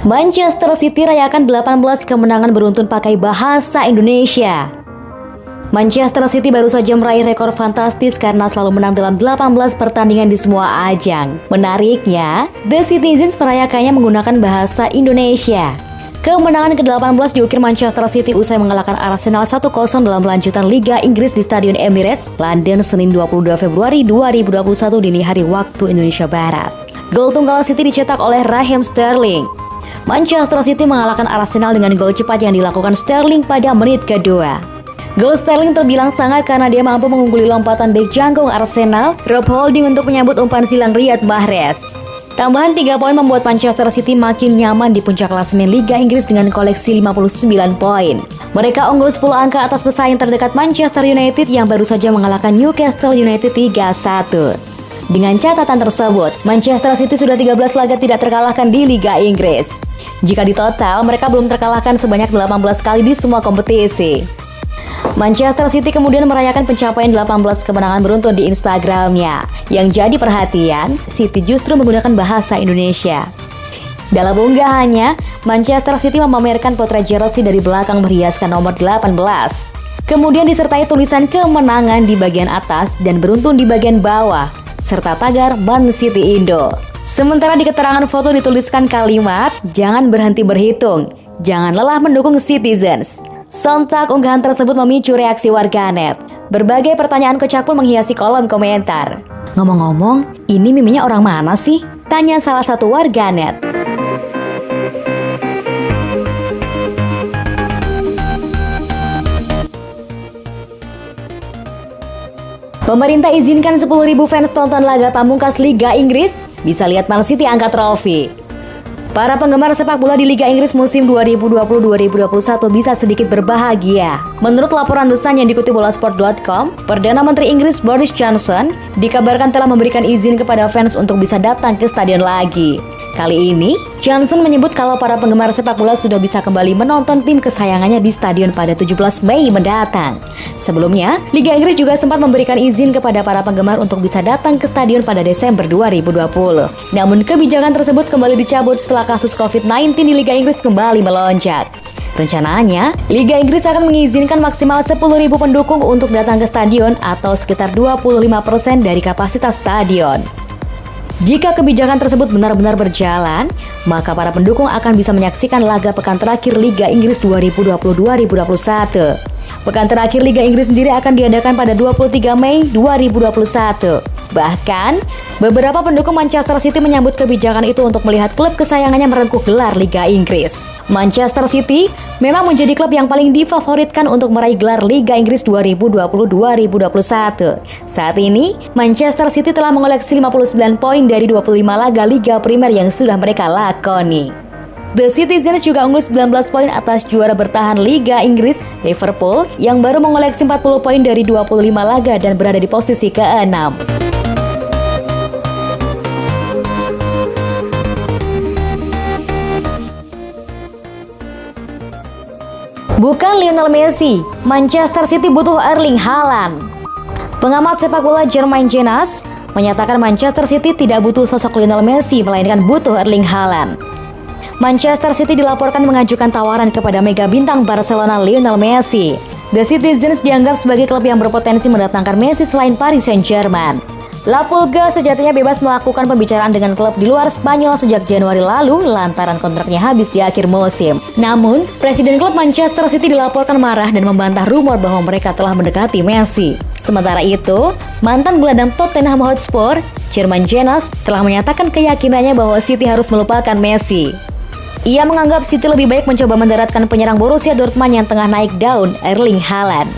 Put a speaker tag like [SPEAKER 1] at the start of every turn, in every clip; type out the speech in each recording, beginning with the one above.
[SPEAKER 1] Manchester City rayakan 18 kemenangan beruntun pakai bahasa Indonesia. Manchester City baru saja meraih rekor fantastis karena selalu menang dalam 18 pertandingan di semua ajang. Menariknya, The Citizens merayakannya menggunakan bahasa Indonesia. Kemenangan ke-18 diukir Manchester City usai mengalahkan Arsenal 1-0 dalam lanjutan Liga Inggris di Stadion Emirates, London, Senin 22 Februari 2021 dini hari waktu Indonesia Barat. Gol tunggal City dicetak oleh Raheem Sterling. Manchester City mengalahkan Arsenal dengan gol cepat yang dilakukan Sterling pada menit kedua. Gol Sterling terbilang sangat karena dia mampu mengungguli lompatan bek jangkung Arsenal, Rob Holding untuk menyambut umpan silang Riyad Mahrez. Tambahan 3 poin membuat Manchester City makin nyaman di puncak klasemen Liga Inggris dengan koleksi 59 poin. Mereka unggul 10 angka atas pesaing terdekat Manchester United yang baru saja mengalahkan Newcastle United 3-1. Dengan catatan tersebut, Manchester City sudah 13 laga tidak terkalahkan di Liga Inggris. Jika ditotal, mereka belum terkalahkan sebanyak 18 kali di semua kompetisi. Manchester City kemudian merayakan pencapaian 18 kemenangan beruntun di Instagramnya. Yang jadi perhatian, City justru menggunakan bahasa Indonesia. Dalam unggahannya, Manchester City memamerkan potret jersey dari belakang berhiaskan nomor 18. Kemudian disertai tulisan kemenangan di bagian atas dan beruntun di bagian bawah, serta tagar Man City Indo. Sementara di keterangan foto dituliskan kalimat, "Jangan berhenti berhitung, jangan lelah mendukung Citizens." Sontak unggahan tersebut memicu reaksi warganet. Berbagai pertanyaan kocak pun menghiasi kolom komentar. Ngomong-ngomong, ini miminya orang mana sih? Tanya salah satu warganet. Pemerintah izinkan 10.000 fans tonton laga pamungkas Liga Inggris, bisa lihat Man City angkat trofi. Para penggemar sepak bola di Liga Inggris musim 2020-2021 bisa sedikit berbahagia. Menurut laporan The Sun yang dikutip bolasport.com, Perdana Menteri Inggris Boris Johnson dikabarkan telah memberikan izin kepada fans untuk bisa datang ke stadion lagi. Kali ini, Johnson menyebut kalau para penggemar sepak bola sudah bisa kembali menonton tim kesayangannya di stadion pada 17 Mei mendatang. Sebelumnya, Liga Inggris juga sempat memberikan izin kepada para penggemar untuk bisa datang ke stadion pada Desember 2020. Namun kebijakan tersebut kembali dicabut setelah kasus COVID-19 di Liga Inggris kembali melonjak. Rencananya, Liga Inggris akan mengizinkan maksimal 10.000 pendukung untuk datang ke stadion atau sekitar 25% dari kapasitas stadion. Jika kebijakan tersebut benar-benar berjalan, maka para pendukung akan bisa menyaksikan laga pekan terakhir Liga Inggris 2020-2021. Pekan terakhir Liga Inggris sendiri akan diadakan pada 23 Mei 2021. Bahkan, beberapa pendukung Manchester City menyambut kebijakan itu untuk melihat klub kesayangannya merengkuh gelar Liga Inggris. Manchester City memang menjadi klub yang paling difavoritkan untuk meraih gelar Liga Inggris 2020-2021. Saat ini, Manchester City telah mengoleksi 59 poin dari 25 laga Liga Primer yang sudah mereka lakoni. The Citizens juga unggul 19 poin atas juara bertahan Liga Inggris, Liverpool, yang baru mengoleksi 40 poin dari 25 laga dan berada di posisi ke-6. Bukan Lionel Messi, Manchester City butuh Erling Haaland. Pengamat sepak bola Jermaine Jenas menyatakan Manchester City tidak butuh sosok Lionel Messi, melainkan butuh Erling Haaland. Manchester City dilaporkan mengajukan tawaran kepada mega bintang Barcelona Lionel Messi. The Citizens dianggap sebagai klub yang berpotensi mendatangkan Messi selain Paris Saint-Germain. La Pulga sejatinya bebas melakukan pembicaraan dengan klub di luar Spanyol sejak Januari lalu lantaran kontraknya habis di akhir musim. Namun, Presiden klub Manchester City dilaporkan marah dan membantah rumor bahwa mereka telah mendekati Messi. Sementara itu, mantan gelandang Tottenham Hotspur, Jermaine Jenas, telah menyatakan keyakinannya bahwa City harus melupakan Messi. Ia menganggap City lebih baik mencoba mendaratkan penyerang Borussia Dortmund yang tengah naik daun, Erling Haaland.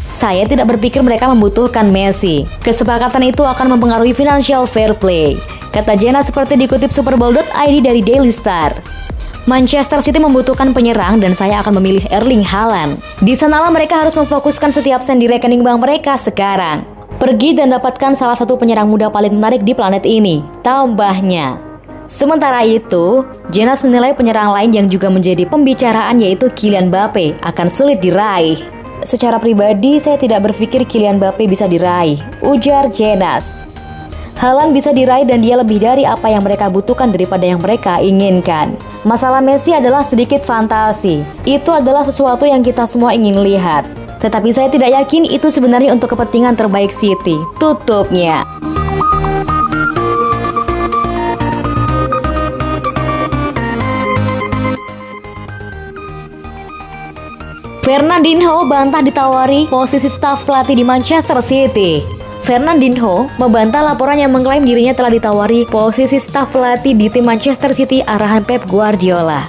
[SPEAKER 1] Saya tidak berpikir mereka membutuhkan Messi. Kesepakatan itu akan mempengaruhi financial fair play, kata Jenas seperti dikutip Superbowl.id dari Daily Star. Manchester City membutuhkan penyerang dan saya akan memilih Erling Haaland. Di sanalah mereka harus memfokuskan setiap sen di rekening bank mereka sekarang. Pergi dan dapatkan salah satu penyerang muda paling menarik di planet ini, tambahnya. Sementara itu, Jenas menilai penyerang lain yang juga menjadi pembicaraan yaitu Kylian Mbappe akan sulit diraih. Secara pribadi, saya tidak berpikir Kylian Mbappe bisa diraih, ujar Jenas. Haaland bisa diraih dan dia lebih dari apa yang mereka butuhkan daripada yang mereka inginkan. Masalah Messi adalah sedikit fantasi. Itu adalah sesuatu yang kita semua ingin lihat. Tetapi saya tidak yakin itu sebenarnya untuk kepentingan terbaik City. Tutupnya. Fernandinho bantah ditawari posisi staf pelatih di Manchester City. Fernandinho membantah laporan yang mengklaim dirinya telah ditawari posisi staf pelatih di tim Manchester City arahan Pep Guardiola.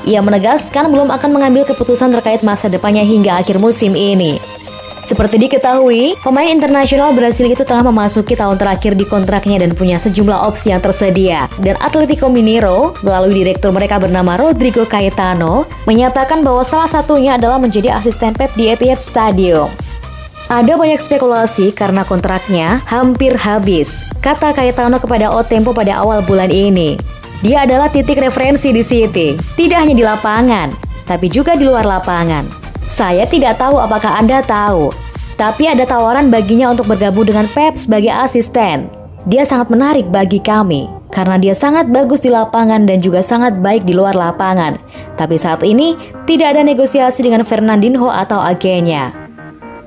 [SPEAKER 1] Ia menegaskan belum akan mengambil keputusan terkait masa depannya hingga akhir musim ini. Seperti diketahui, pemain internasional Brasil itu telah memasuki tahun terakhir di kontraknya dan punya sejumlah opsi yang tersedia. Dan Atletico Mineiro, melalui direktur mereka bernama Rodrigo Caetano, menyatakan bahwa salah satunya adalah menjadi asisten Pep di Etihad Stadium. Ada banyak spekulasi karena kontraknya hampir habis, kata Caetano kepada O Tempo pada awal bulan ini. Dia adalah titik referensi di City, tidak hanya di lapangan, tapi juga di luar lapangan. Saya tidak tahu apakah Anda tahu, tapi ada tawaran baginya untuk bergabung dengan Pep sebagai asisten. Dia sangat menarik bagi kami, karena dia sangat bagus di lapangan dan juga sangat baik di luar lapangan. Tapi saat ini, tidak ada negosiasi dengan Fernandinho atau agennya.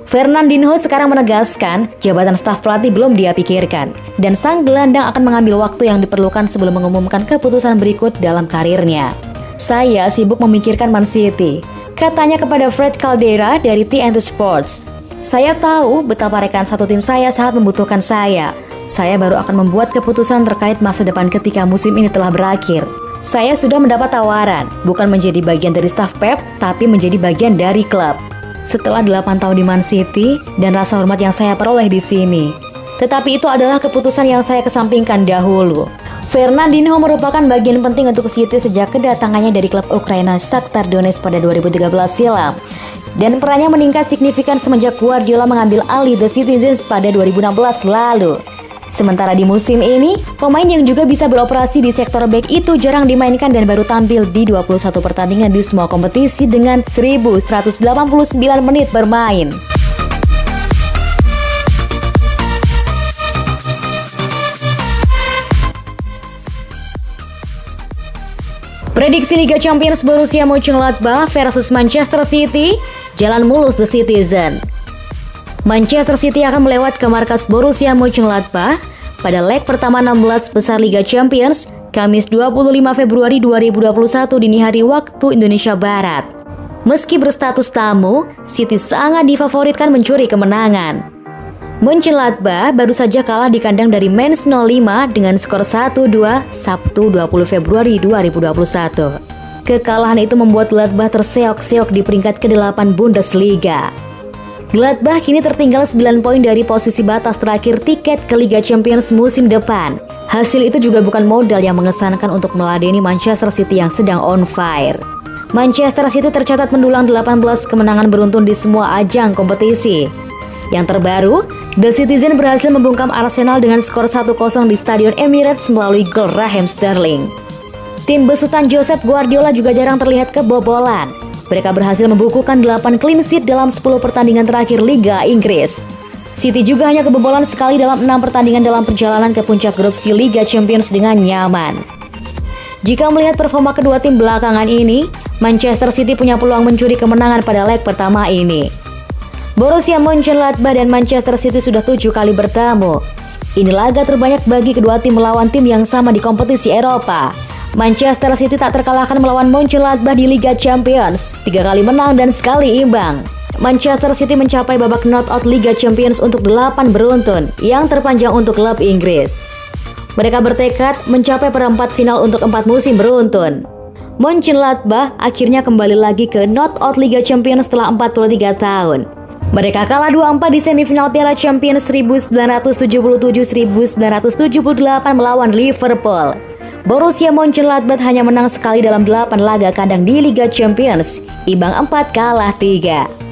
[SPEAKER 1] Fernandinho sekarang menegaskan jabatan staf pelatih belum dia pikirkan dan sang gelandang akan mengambil waktu yang diperlukan sebelum mengumumkan keputusan berikut dalam karirnya. Saya sibuk memikirkan Man City, katanya kepada Fred Caldera dari TNT Sports. Saya tahu betapa rekan satu tim saya sangat membutuhkan saya. Saya baru akan membuat keputusan terkait masa depan ketika musim ini telah berakhir. Saya sudah mendapat tawaran, bukan menjadi bagian dari staf Pep, tapi menjadi bagian dari klub. Setelah 8 tahun di Man City dan rasa hormat yang saya peroleh di sini. Tetapi itu adalah keputusan yang saya kesampingkan dahulu. Fernandinho merupakan bagian penting untuk City sejak kedatangannya dari klub Ukraina Shakhtar Donetsk pada 2013 silam. Dan perannya meningkat signifikan semenjak Guardiola mengambil alih The Citizens pada 2016 lalu. Sementara di musim ini, pemain yang juga bisa beroperasi di sektor bek itu jarang dimainkan dan baru tampil di 21 pertandingan di semua kompetisi dengan 1.189 menit bermain. Prediksi Liga Champions Borussia Mönchengladbach versus Manchester City, jalan mulus The Citizen. Manchester City akan melewat ke markas Borussia Mönchengladbach pada leg pertama 16 besar Liga Champions, Kamis 25 Februari 2021 dini hari waktu Indonesia Barat. Meski berstatus tamu, City sangat difavoritkan mencuri kemenangan. Mönchengladbach baru saja kalah di kandang dari Mainz 05 dengan skor 1-2 Sabtu 20 Februari 2021. Kekalahan itu membuat Gladbach terseok-seok di peringkat ke-8 Bundesliga. Gladbach kini tertinggal 9 poin dari posisi batas terakhir tiket ke Liga Champions musim depan. Hasil itu juga bukan modal yang mengesankan untuk meladeni Manchester City yang sedang on fire. Manchester City tercatat mendulang 18 kemenangan beruntun di semua ajang kompetisi. Yang terbaru, The Citizen berhasil membungkam Arsenal dengan skor 1-0 di Stadion Emirates melalui gol Raheem Sterling. Tim besutan Josep Guardiola juga jarang terlihat kebobolan. Mereka berhasil membukukan 8 clean sheet dalam 10 pertandingan terakhir Liga Inggris. City juga hanya kebobolan sekali dalam 6 pertandingan dalam perjalanan ke puncak grup C Liga Champions dengan nyaman. Jika melihat performa kedua tim belakangan ini, Manchester City punya peluang mencuri kemenangan pada leg pertama ini. Borussia Mönchengladbach dan Manchester City sudah 7 kali bertemu. Ini laga terbanyak bagi kedua tim melawan tim yang sama di kompetisi Eropa. Manchester City tak terkalahkan melawan Mönchengladbach di Liga Champions, 3 kali menang dan sekali imbang. Manchester City mencapai babak knockout Liga Champions untuk 8 beruntun, yang terpanjang untuk klub Inggris. Mereka bertekad mencapai perempat final untuk 4 musim beruntun. Mönchengladbach akhirnya kembali lagi ke knockout Liga Champions setelah 43 tahun. Mereka kalah 2-4 di semifinal Piala Champions 1977-1978 melawan Liverpool. Borussia Mönchengladbach hanya menang sekali dalam 8 laga kandang di Liga Champions, imbang 4 kalah 3.